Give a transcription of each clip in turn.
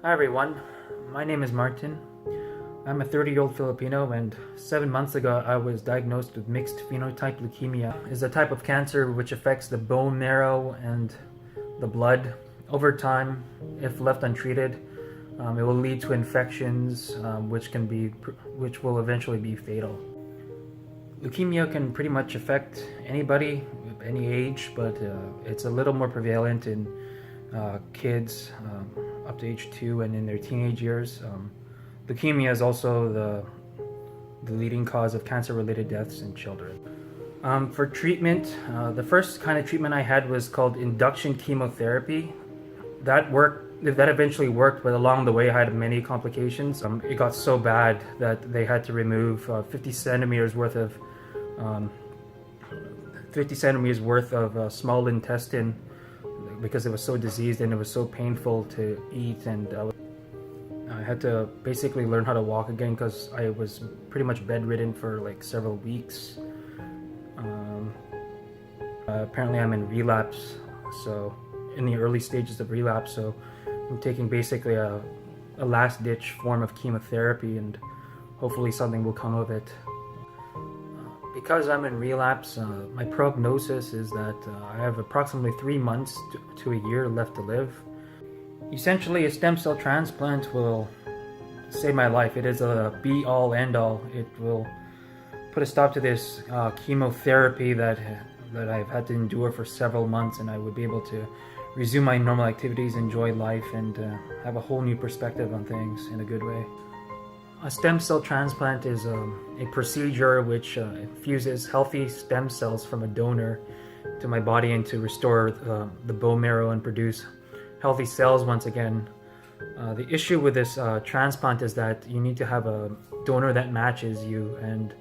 Hi everyone, my name is Martin. I'm a 30-year-old Filipino, and 7 months ago I was diagnosed with mixed phenotype leukemia. It's a type of cancer which affects the bone marrow and the blood. Over time, if left untreated, it will lead to infections, which will eventually be fatal. Leukemia can pretty much affect anybody of any age, but it's a little more prevalent in kids up to age 2 and in their teenage years. Leukemia is also the leading cause of cancer-related deaths in children. For treatment, the first kind of treatment I had was called induction chemotherapy. That eventually worked, but along the way I had many complications. It got so bad that they had to remove 50 centimeters worth of small intestine because it was so diseased and it was so painful to eat, and I had to basically learn how to walk again because I was pretty much bedridden for like several weeks. Apparently I'm in relapse, so in the early stages of relapse, so I'm taking basically a last-ditch form of chemotherapy, and hopefully something will come of it. Because I'm in relapse, my prognosis is that I have approximately 3 months to a year left to live. Essentially, a stem cell transplant will save my life. It is a be-all, end-all. It will put a stop to this chemotherapy that I've had to endure for several months, and I would be able to resume my normal activities, enjoy life, and have a whole new perspective on things in a good way. A stem cell transplant is a procedure which infuses healthy stem cells from a donor to my body and to restore the bone marrow and produce healthy cells once again. The issue with this transplant is that you need to have a donor that matches you, and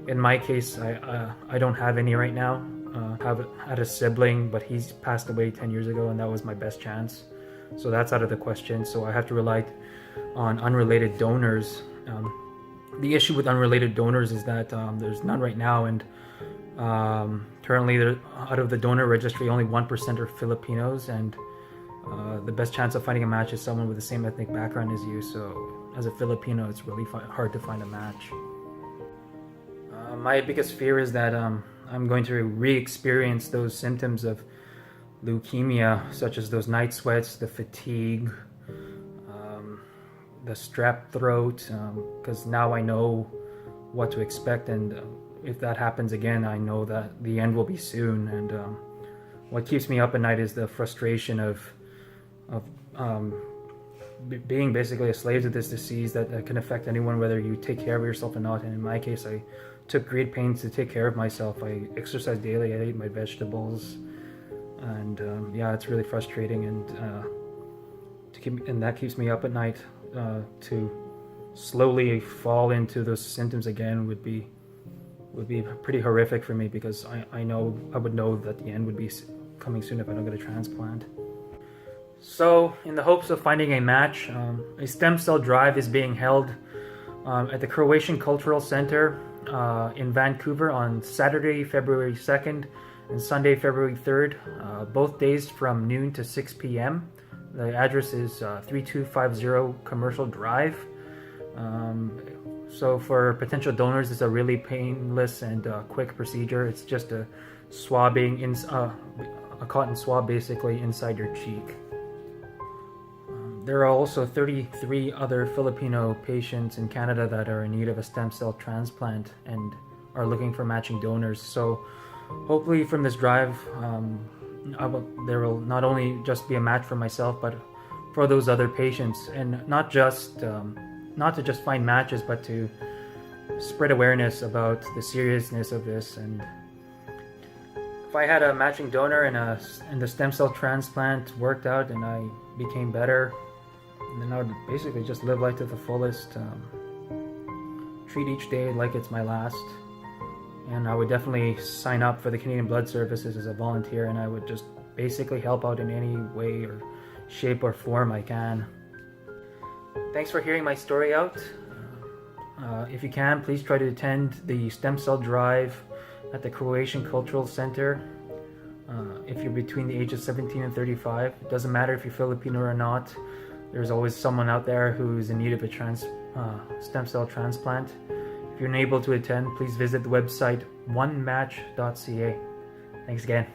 in my case, I don't have any right now. I had a sibling, but he's passed away 10 years ago, and that was my best chance. So that's out of the question. So I have to rely on unrelated donors. The issue with unrelated donors is that there's none right now, and currently out of the donor registry, only 1% are Filipinos, and the best chance of finding a match is someone with the same ethnic background as you. So as a Filipino, it's really hard to find a match. My biggest fear is that I'm going to re-experience those symptoms of leukemia, such as those night sweats, the fatigue, the strep throat, because now I know what to expect, and if that happens again, I know that the end will be soon. And what keeps me up at night is the frustration of being basically a slave to this disease that can affect anyone, whether you take care of yourself or not. And in my case, I took great pains to take care of myself. I exercise daily, I ate my vegetables, and yeah, it's really frustrating, and that keeps me up at night. To slowly fall into those symptoms again would be pretty horrific for me, because I would know that the end would be coming soon if I don't get a transplant. So in the hopes of finding a match, a stem cell drive is being held at the Croatian Cultural Center in Vancouver on Saturday, February 2nd and Sunday, February 3rd, both days from noon to 6 p.m. The address is 3250 Commercial Drive. So for potential donors, it's a really painless and quick procedure. It's just a cotton swab basically inside your cheek. There are also 33 other Filipino patients in Canada that are in need of a stem cell transplant and are looking for matching donors. So hopefully from this drive, there will not only just be a match for myself, but for those other patients, and not to just find matches, but to spread awareness about the seriousness of this. And if I had a matching donor and the stem cell transplant worked out and I became better, then I would basically just live life to the fullest, treat each day like it's my last. And I would definitely sign up for the Canadian Blood Services as a volunteer, and I would just basically help out in any way or shape or form I can. Thanks for hearing my story out. If you can, please try to attend the stem cell drive at the Croatian Cultural Center. If you're between the ages of 17 and 35, it doesn't matter if you're Filipino or not. There's always someone out there who's in need of a stem cell transplant. If you're unable to attend, please visit the website onematch.ca. Thanks again.